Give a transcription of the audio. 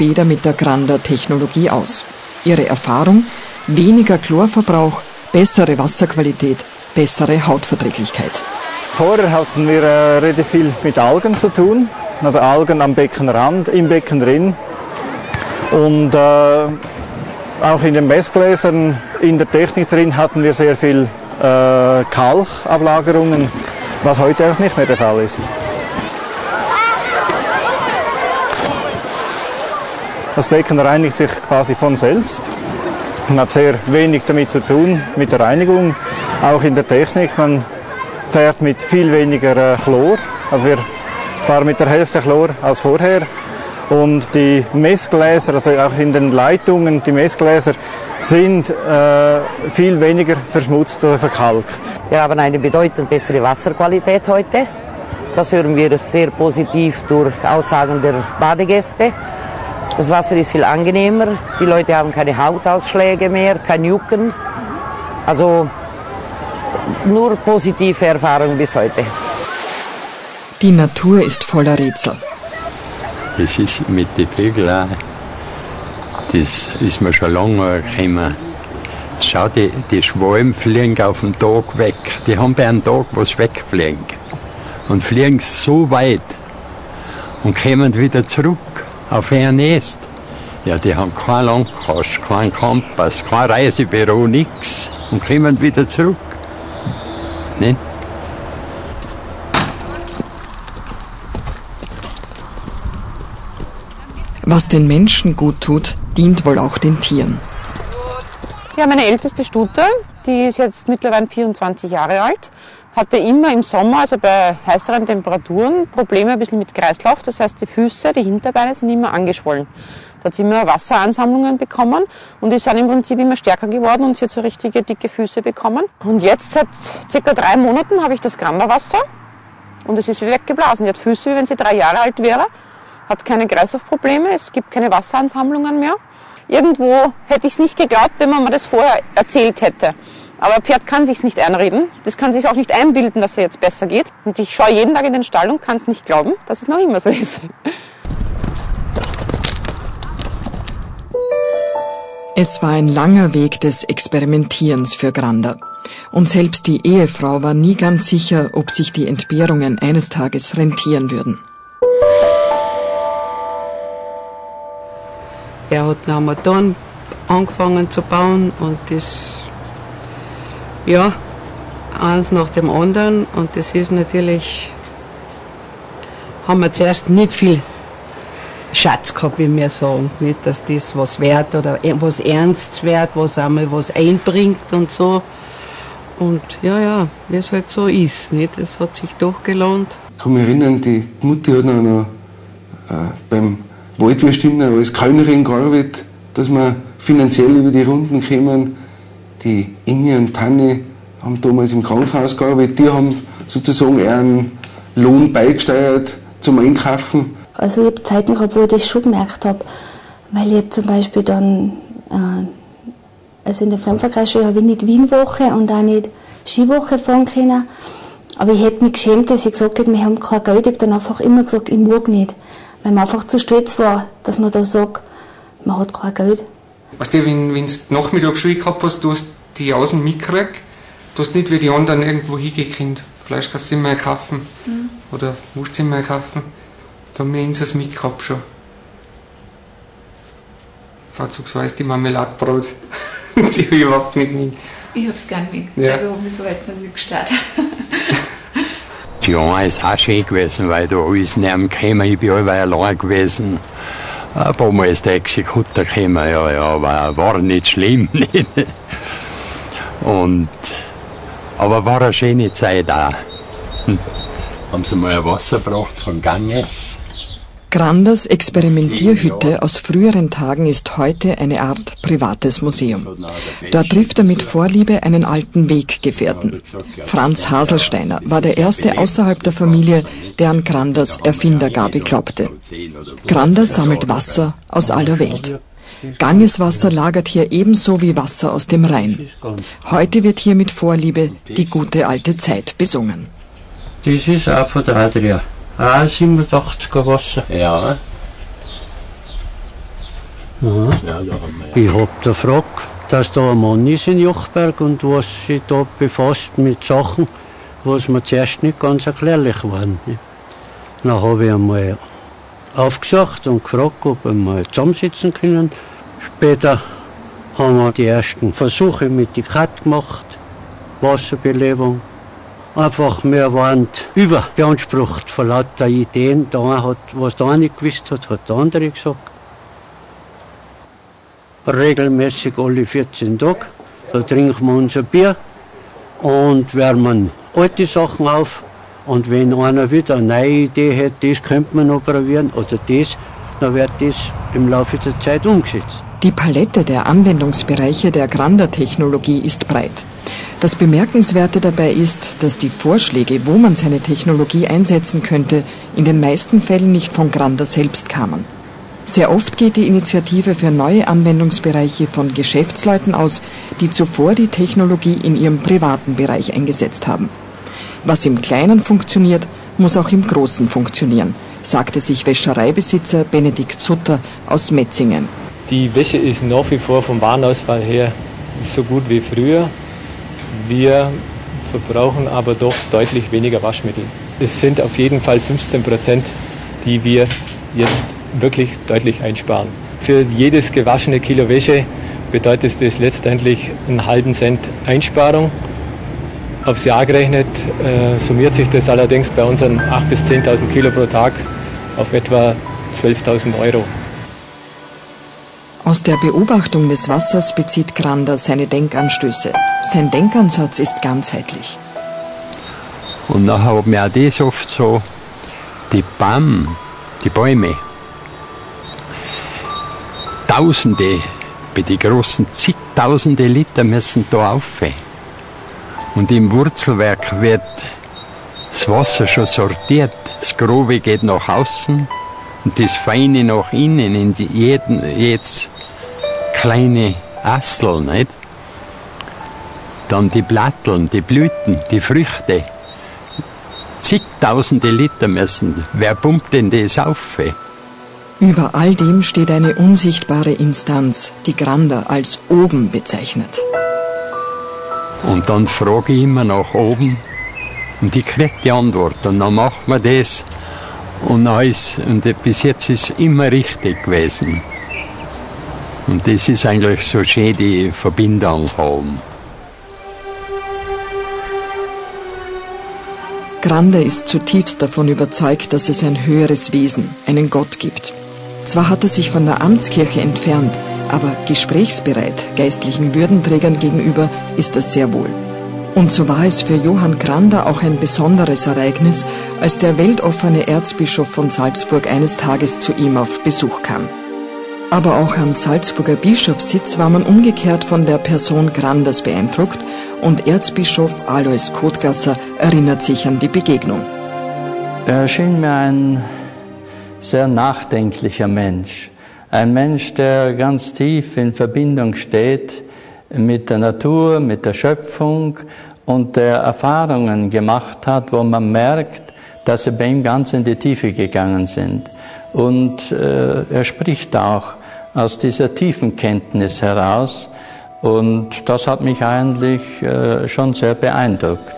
Bäder mit der Granda-Technologie aus. Ihre Erfahrung: weniger Chlorverbrauch, bessere Wasserqualität, bessere Hautverträglichkeit. Vorher hatten wir relativ viel mit Algen zu tun, also Algen am Beckenrand, im Becken drin. Und auch in den Messgläsern in der Technik drin hatten wir sehr viel Kalkablagerungen, was heute auch nicht mehr der Fall ist. Das Becken reinigt sich quasi von selbst. Man hat sehr wenig damit zu tun, mit der Reinigung. Auch in der Technik, man fährt mit viel weniger Chlor. Also wir fahren mit der Hälfte Chlor als vorher. Und die Messgläser, also auch in den Leitungen, die Messgläser sind viel weniger verschmutzt oder verkalkt. Wir haben eine bedeutend bessere Wasserqualität heute. Das hören wir sehr positiv durch Aussagen der Badegäste. Das Wasser ist viel angenehmer, die Leute haben keine Hautausschläge mehr, kein Jucken. Also nur positive Erfahrungen bis heute. Die Natur ist voller Rätsel. Das ist mit den Vögeln auch. Das ist mir schon lange gekommen. Schau, die Schwalben fliegen auf den Tag weg. Die haben bei einem Tag was wegfliegen. Und fliegen so weit und kommen wieder zurück auf ihr Nest. Ja, die haben keinen Landkast, keinen Kompass, kein Reisebüro, nichts. Und kommen wieder zurück. Nicht? Was den Menschen gut tut, dient wohl auch den Tieren. Ja, meine älteste Stute, die ist jetzt mittlerweile 24 Jahre alt, hatte immer im Sommer, also bei heißeren Temperaturen, Probleme ein bisschen mit Kreislauf. Das heißt, die Füße, die Hinterbeine sind immer angeschwollen. Da hat sie immer Wasseransammlungen bekommen und ist dann im Prinzip immer stärker geworden und sie hat so richtige dicke Füße bekommen. Und jetzt, seit ca. 3 Monaten, habe ich das Granda-Wasser und es ist wie weggeblasen. Sie hat Füße, wie wenn sie 3 Jahre alt wäre, hat keine Kreislaufprobleme, es gibt keine Wasseransammlungen mehr. Irgendwo hätte ich es nicht geglaubt, wenn man mir das vorher erzählt hätte. Aber ein Pferd kann sich's nicht einreden, das kann sich auch nicht einbilden, dass es jetzt besser geht. Und ich schaue jeden Tag in den Stall und kann es nicht glauben, dass es noch immer so ist. Es war ein langer Weg des Experimentierens für Granda. Und selbst die Ehefrau war nie ganz sicher, ob sich die Entbehrungen eines Tages rentieren würden. Er hat einen Motor angefangen zu bauen und das, ja, eins nach dem anderen. Und das ist natürlich, haben wir zuerst nicht viel Schatz gehabt, wie wir sagen. Nicht, dass das was wert oder was ernst wert, was einmal was einbringt und so. Und ja, wie es halt so ist, nicht? Es hat sich doch gelohnt. Ich kann mich erinnern, die Mutti hat noch beim Waldwürstimmer als Kellnerin gearbeitet, dass wir finanziell über die Runden kommen. Die Inge und Tanne haben damals im Krankenhaus gearbeitet, die haben sozusagen ihren Lohn beigesteuert zum Einkaufen. Also ich habe Zeiten gehabt, wo ich das schon gemerkt habe, weil ich zum Beispiel dann, also in der Fremdverkehrsschule habe ich nicht Wienwoche und auch nicht Skiwoche fahren können, aber ich hätte mich geschämt, dass ich gesagt habe, wir haben kein Geld. Ich habe dann einfach immer gesagt, ich mag nicht, weil man einfach zu stolz war, dass man da sagt, man hat kein Geld. Weißt du, wenn du Nachmittagsschule gehabt hast, du hast die außen mitgekriegt, du hast nicht wie die anderen irgendwo hingekriegt. Fleisch kannst du immer kaufen oder Wurst immer kaufen. Da haben wir uns das mitgehabt schon. Vorzugsweise die Marmeladebrot. Die habe ich überhaupt nicht mit. Ich habe es gern mit. Ja. Also wieso hätte man nicht gestartet? Ja, ist auch schön gewesen, weil da alles neben gekommen. Ich bin allweil allein gewesen. Ein paar Mal ist der Exekutor gekommen, ja, war nicht schlimm. Aber war eine schöne Zeit auch. Haben sie mal ein Wasser gebracht von Ganges. Grandas Experimentierhütte aus früheren Tagen ist heute eine Art privates Museum. Dort trifft er mit Vorliebe einen alten Weggefährten. Franz Haselsteiner war der erste außerhalb der Familie, der an Grandas Erfindergabe glaubte. Granda sammelt Wasser aus aller Welt. Gangeswasser lagert hier ebenso wie Wasser aus dem Rhein. Heute wird hier mit Vorliebe die gute alte Zeit besungen. Das ist auch von der Adria. 87er Wasser. Ja. Ja. Ich habe da gefragt, dass da ein Mann ist in Jochberg und was sich da befasst mit Sachen, was mir zuerst nicht ganz erklärlich waren. Dann habe ich einmal aufgesucht und gefragt, ob wir mal zusammensitzen können. Später haben wir die ersten Versuche mit die Kat gemacht, Wasserbelebung. Einfach, wir waren überbeansprucht von lauter Ideen. Der eine hat, was der eine gewusst hat, hat der andere gesagt. Regelmäßig alle 14 Tage, da trinken wir unser Bier und wärmen alte Sachen auf. Und wenn einer wieder eine neue Idee hat, das könnte man noch probieren oder das, dann wird das im Laufe der Zeit umgesetzt. Die Palette der Anwendungsbereiche der Granda-Technologie ist breit. Das Bemerkenswerte dabei ist, dass die Vorschläge, wo man seine Technologie einsetzen könnte, in den meisten Fällen nicht von Granda selbst kamen. Sehr oft geht die Initiative für neue Anwendungsbereiche von Geschäftsleuten aus, die zuvor die Technologie in ihrem privaten Bereich eingesetzt haben. Was im Kleinen funktioniert, muss auch im Großen funktionieren, sagte sich Wäschereibesitzer Benedikt Sutter aus Metzingen. Die Wäsche ist nach wie vor vom Warenausfall her so gut wie früher. Wir verbrauchen aber doch deutlich weniger Waschmittel. Es sind auf jeden Fall 15%, die wir jetzt wirklich deutlich einsparen. Für jedes gewaschene Kilo Wäsche bedeutet das letztendlich einen halben Cent Einsparung. Aufs Jahr gerechnet summiert sich das allerdings bei unseren 8.000 bis 10.000 Kilo pro Tag auf etwa 12.000 Euro. Aus der Beobachtung des Wassers bezieht Granda seine Denkanstöße. Sein Denkansatz ist ganzheitlich. Und dann haben wir auch das oft so, die Bäume, Tausende, bei den großen zigtausende Liter müssen da rauf. Und im Wurzelwerk wird das Wasser schon sortiert. Das Grobe geht nach außen und das Feine nach innen, in jedes kleine Astel, nicht? Dann die Blatteln, die Blüten, die Früchte. Zigtausende Liter müssen. Wer pumpt denn das auf? Über all dem steht eine unsichtbare Instanz, die Granda als oben bezeichnet. Und dann frage ich immer nach oben und ich kriege die Antwort. Und dann macht man das und bis jetzt ist es immer richtig gewesen. Und das ist eigentlich so schön, die Verbindung haben. Granda ist zutiefst davon überzeugt, dass es ein höheres Wesen, einen Gott gibt. Zwar hat er sich von der Amtskirche entfernt, aber gesprächsbereit geistlichen Würdenträgern gegenüber ist er sehr wohl. Und so war es für Johann Granda auch ein besonderes Ereignis, als der weltoffene Erzbischof von Salzburg eines Tages zu ihm auf Besuch kam. Aber auch am Salzburger Bischofssitz war man umgekehrt von der Person Grandas beeindruckt und Erzbischof Alois Kotgasser erinnert sich an die Begegnung. Er erschien mir ein sehr nachdenklicher Mensch. Ein Mensch, der ganz tief in Verbindung steht mit der Natur, mit der Schöpfung und der Erfahrungen gemacht hat, wo man merkt, dass sie bei ihm ganz in die Tiefe gegangen sind. Und er spricht auch aus dieser tiefen Kenntnis heraus und das hat mich eigentlich schon sehr beeindruckt.